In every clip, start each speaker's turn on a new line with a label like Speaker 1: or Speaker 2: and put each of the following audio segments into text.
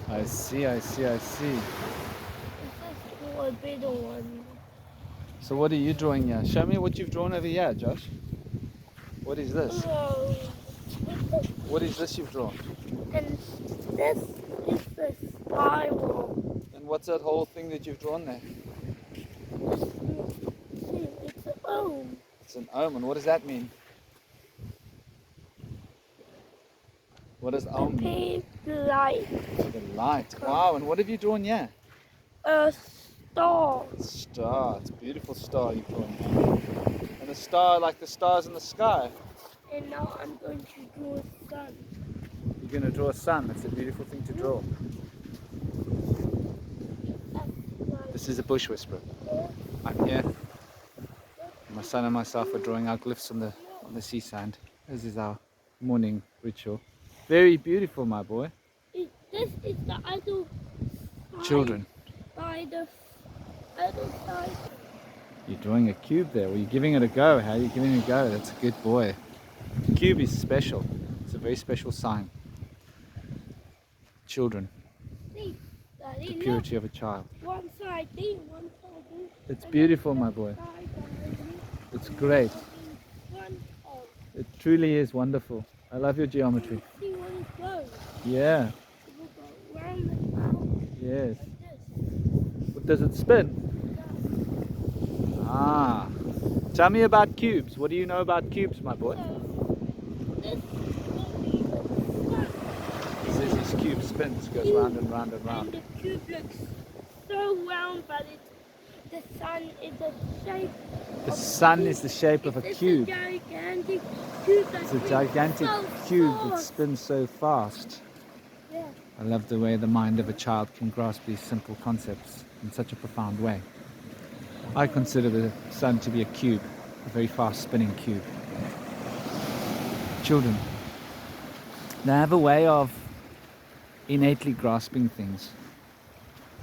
Speaker 1: I see, I see, I see.
Speaker 2: It's just for a bigger one.
Speaker 1: So what are you drawing here? Show me what you've drawn over here, Josh. What is this?
Speaker 2: Oh,
Speaker 1: What is this you've drawn?
Speaker 2: and this is the spiral.
Speaker 1: And what's that whole thing that you've drawn there?
Speaker 2: See, it's an O.
Speaker 1: It's an ohm, and what does that mean? What does ohm mean?
Speaker 2: The light.
Speaker 1: The light. Wow, and what have you drawn here?
Speaker 2: A star.
Speaker 1: Star. It's a beautiful star you've drawn here. And a star like the stars in the sky.
Speaker 2: And now I'm going to draw a sun.
Speaker 1: You're going to draw a sun. That's a beautiful thing to draw. This is a bush whisperer. I'm here. My son and myself are drawing our glyphs on the sea sand. This is our morning ritual. Very beautiful, my boy.
Speaker 2: This is the other side.
Speaker 1: Children.
Speaker 2: By the other side.
Speaker 1: You're drawing a cube there. Well, you're giving it a go. How are you giving it a go? That's a good boy. The cube is special. It's a very special sign. Children.
Speaker 2: See, Daddy,
Speaker 1: The purity of a child.
Speaker 2: one side D, one side D.
Speaker 1: It's beautiful, my boy. It's great. It truly is wonderful. I love your geometry.
Speaker 2: See where it goes.
Speaker 1: Yeah.
Speaker 2: It will go round and round
Speaker 1: Yes.
Speaker 2: like this.
Speaker 1: But does it spin? Ah. Tell me about cubes. What do you know about cubes, my boy?
Speaker 2: So, this will be the sun.
Speaker 1: It says this cube spins, goes round and round and
Speaker 2: And
Speaker 1: round.
Speaker 2: the cube looks so round, but the sun is the shape.
Speaker 1: The sun is the shape of a cube.
Speaker 2: It's a gigantic cube that
Speaker 1: It's a
Speaker 2: spins
Speaker 1: gigantic
Speaker 2: so
Speaker 1: cube that
Speaker 2: fast.
Speaker 1: spins so fast.
Speaker 2: Yeah.
Speaker 1: I love the way the mind of a child can grasp these simple concepts in such a profound way. I consider the sun to be a cube, a very fast spinning cube. Children, they have a way of innately grasping things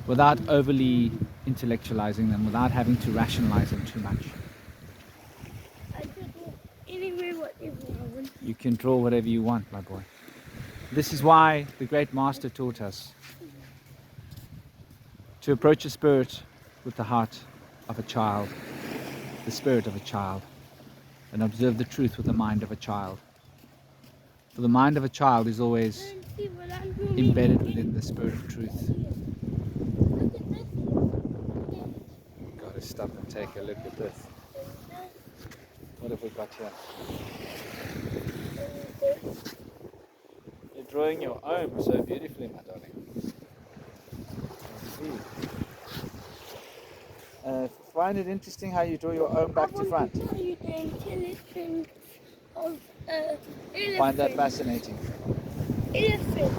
Speaker 1: without overly intellectualizing them, without having to rationalize them too much.
Speaker 2: I could do anywhere, whatever I want.
Speaker 1: You can draw whatever you want, my boy. This is why the great master taught us to approach a spirit with the heart of a child, the spirit of a child, and observe the truth with the mind of a child. For the mind of a child is always
Speaker 2: See what I'm doing?
Speaker 1: embedded within the spirit of truth.
Speaker 2: Look at this.
Speaker 1: You've got to stop and take a look at this. What have we got here? You're drawing your own so beautifully, my darling. I see. Find it interesting how you draw your own back to front.
Speaker 2: I want to tell you the intelligence of elephant.
Speaker 1: Find that fascinating.
Speaker 2: Elephant.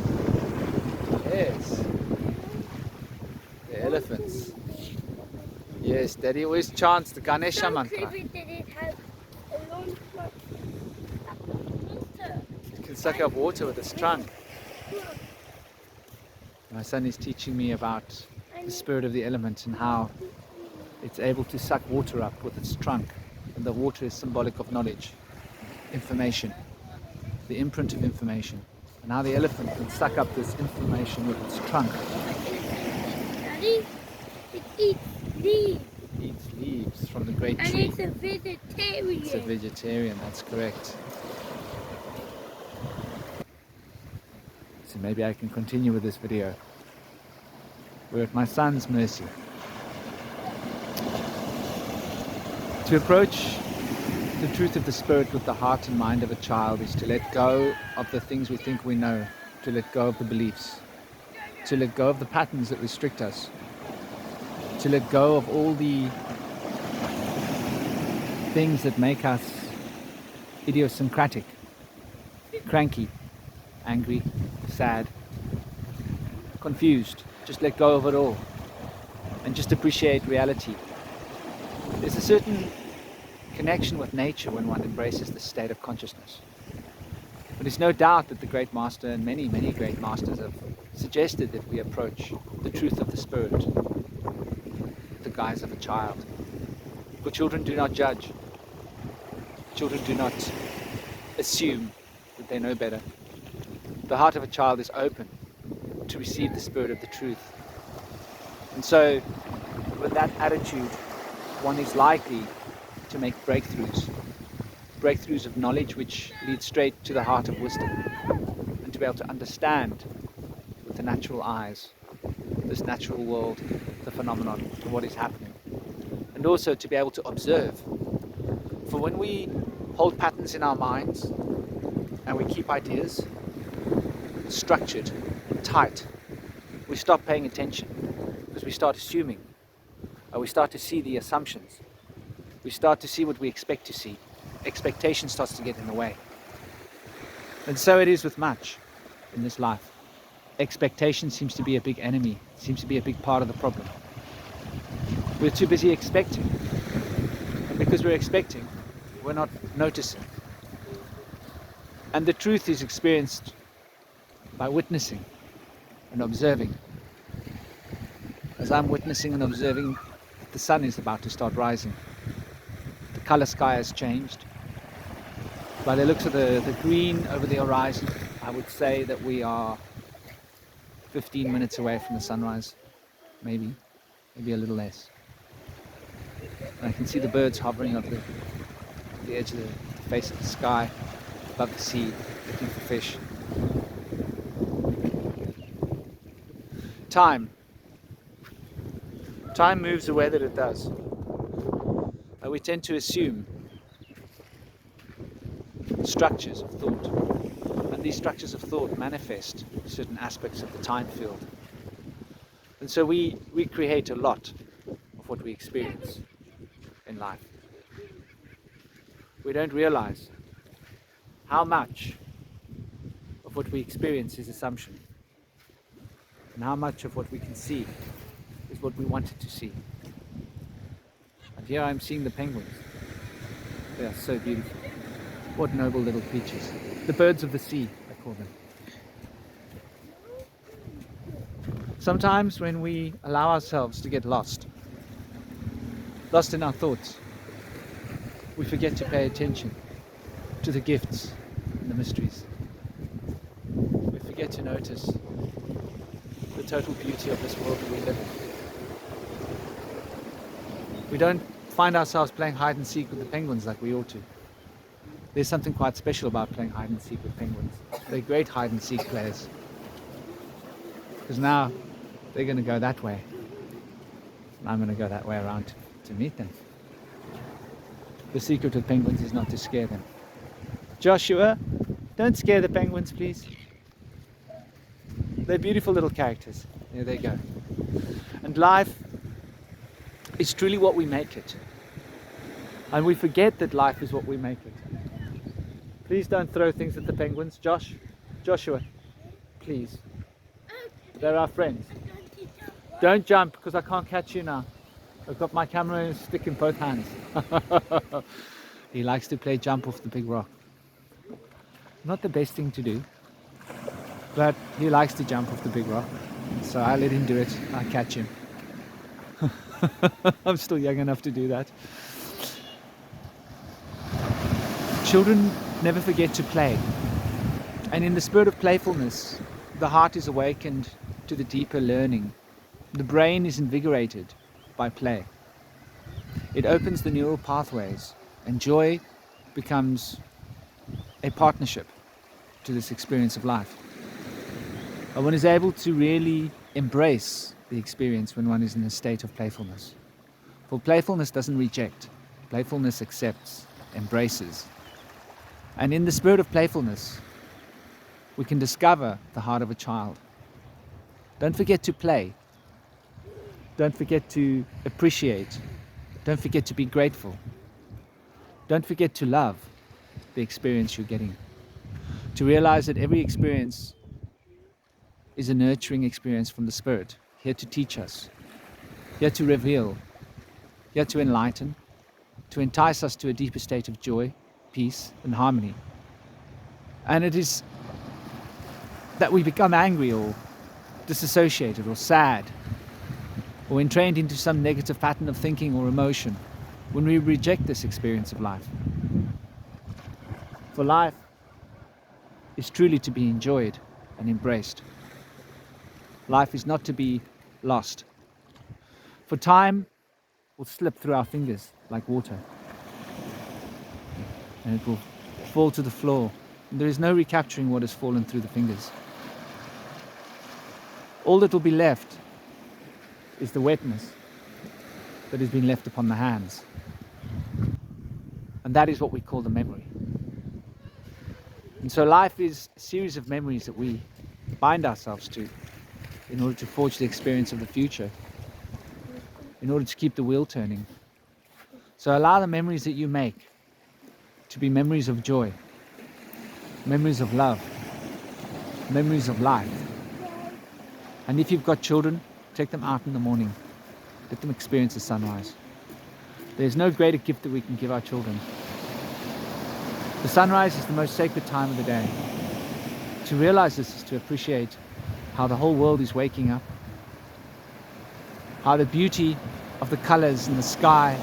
Speaker 1: Yes. The elephants. Yes, Daddy always chants the Ganesha
Speaker 2: So
Speaker 1: mantra.
Speaker 2: creepy that it has a long trunk.
Speaker 1: It can suck up water with its trunk. My son is teaching me about the spirit of the element and how it's able to suck water up with its trunk. And the water is symbolic of knowledge, information, the imprint of information. And how the elephant can suck up this information with its trunk.
Speaker 2: Daddy, it eats leaves.
Speaker 1: It eats leaves from the great
Speaker 2: And
Speaker 1: tree.
Speaker 2: it's a vegetarian.
Speaker 1: It's a vegetarian, that's correct. So maybe I can continue with this video. We're at my son's mercy. To approach the truth of the spirit with the heart and mind of a child is to let go of the things we think we know, to let go of the beliefs, to let go of the patterns that restrict us, to let go of all the things that make us idiosyncratic, cranky, angry, sad, confused. Just let go of it all and just appreciate reality. There's a certain connection with nature when one embraces this state of consciousness. But there's no doubt that the great master and many, many great masters have suggested that we approach the truth of the spirit with the guise of a child. For children do not judge. Children do not assume that they know better. The heart of a child is open to to receive the spirit of the truth. And so, with that attitude, one is likely to make breakthroughs of knowledge which lead straight to the heart of wisdom, and to be able to understand with the natural eyes this natural world, the phenomenon of what is happening, and also to be able to observe. For when we hold patterns in our minds and we keep ideas structured and tight, we stop paying attention because we start assuming, or we start to see the assumptions. We start to see what we expect to see. Expectation starts to get in the way. And so it is with much in this life. Expectation seems to be a big enemy, seems to be a big part of the problem. We're too busy expecting. And because we're expecting, we're not noticing. And the truth is experienced by witnessing and observing. As I'm witnessing and observing, the sun is about to start rising. The color sky has changed. By the looks of the green over the horizon, I would say that we are 15 minutes away from the sunrise, maybe a little less. And I can see the birds hovering over the edge of the face of the sky, above the sea, looking for fish. Time moves the way that it does. We tend to assume structures of thought, and these structures of thought manifest certain aspects of the time field. And so we create a lot of what we experience in life. We don't realize how much of what we experience is assumption, and how much of what we can see is what we wanted to see. And here I'm seeing the penguins. They are so beautiful. What noble little creatures. The birds of the sea, I call them. Sometimes when we allow ourselves to get lost in our thoughts, we forget to pay attention to the gifts and the mysteries. We forget to notice the total beauty of this world that we live in. We don't find ourselves playing hide and seek with the penguins like we ought to. There's something quite special about playing hide and seek with penguins. They're great hide and seek players. Because now they're going to go that way. And I'm going to go that way around to meet them. The secret of penguins is not to scare them. Joshua, don't scare the penguins, please. They're beautiful little characters. There they go. And life is truly what we make it. And we forget that life is what we make it. Please don't throw things at the penguins. Joshua, please. They're our friends. Don't jump because I can't catch you now. I've got my camera and stick in both hands. He likes to play jump off the big rock. Not the best thing to do, but he likes to jump off the big rock. So I let him do it. I catch him. I'm still young enough to do that. Children never forget to play. And in the spirit of playfulness, the heart is awakened to the deeper learning. The brain is invigorated by play. It opens the neural pathways, and joy becomes a partnership to this experience of life. And one is able to really embrace the experience when one is in a state of playfulness. For playfulness doesn't reject. Playfulness accepts, embraces. And in the spirit of playfulness, we can discover the heart of a child. Don't forget to play. Don't forget to appreciate. Don't forget to be grateful. Don't forget to love the experience you're getting. To realize that every experience is a nurturing experience from the Spirit, here to teach us, here to reveal, here to enlighten, to entice us to a deeper state of joy, peace, and harmony. And it is that we become angry or disassociated or sad or entrained into some negative pattern of thinking or emotion when we reject this experience of life. For life is truly to be enjoyed and embraced. Life is not to be lost. For time will slip through our fingers like water, and it will fall to the floor. And there is no recapturing what has fallen through the fingers. All that will be left is the wetness that has been left upon the hands. And that is what we call the memory. And so life is a series of memories that we bind ourselves to in order to forge the experience of the future, in order to keep the wheel turning. So allow the memories that you make to be memories of joy, memories of love, memories of life. And if you've got children, take them out in the morning. Let them experience the sunrise. There's no greater gift that we can give our children. The sunrise is the most sacred time of the day. To realize this is to appreciate how the whole world is waking up, how the beauty of the colors in the sky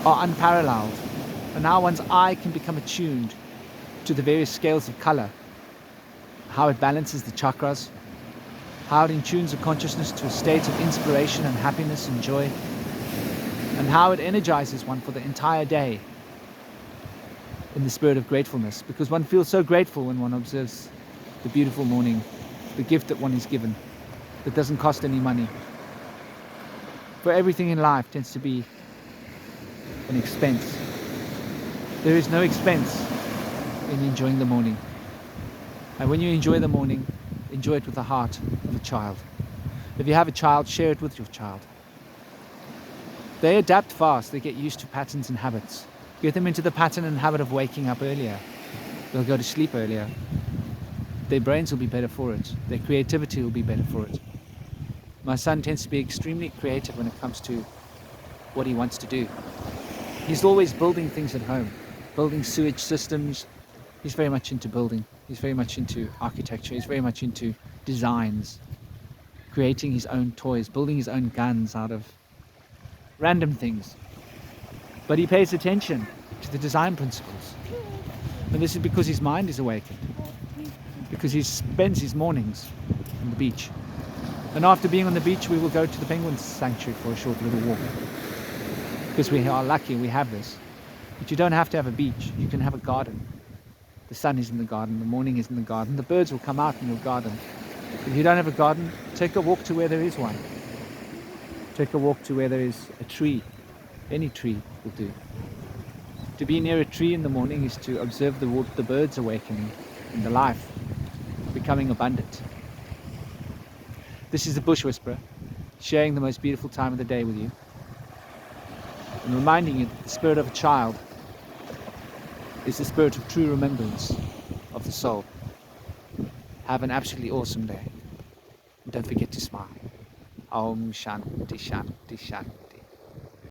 Speaker 1: are unparalleled, and how one's eye can become attuned to the various scales of color, how it balances the chakras, how it intunes the consciousness to a state of inspiration and happiness and joy, and how it energizes one for the entire day in the spirit of gratefulness, because one feels so grateful when one observes the beautiful morning, the gift that one is given, that doesn't cost any money. For everything in life tends to be an expense. There is no expense in enjoying the morning. And when you enjoy the morning, enjoy it with the heart of a child. If you have a child, share it with your child. They adapt fast, they get used to patterns and habits. Get them into the pattern and habit of waking up earlier. They'll go to sleep earlier. Their brains will be better for it. Their creativity will be better for it. My son tends to be extremely creative when it comes to what he wants to do. He's always building things at home, building sewage systems. He's very much into building. He's very much into architecture. He's very much into designs, creating his own toys, building his own guns out of random things. But he pays attention to the design principles. And this is because his mind is awakened, because he spends his mornings on the beach. And after being on the beach, we will go to the penguin sanctuary for a short little walk. Because we are lucky we have this. But you don't have to have a beach, you can have a garden. The sun is in the garden, the morning is in the garden, the birds will come out in your garden. If you don't have a garden, take a walk to where there is one. Take a walk to where there is a tree. Any tree will do. To be near a tree in the morning is to observe the birds awakening and the life becoming abundant. This is the Bush Whisperer, sharing the most beautiful time of the day with you, and reminding you that the spirit of a child is the spirit of true remembrance of the soul. Have an absolutely awesome day. And don't forget to smile. Om Shanti Shanti Shanti.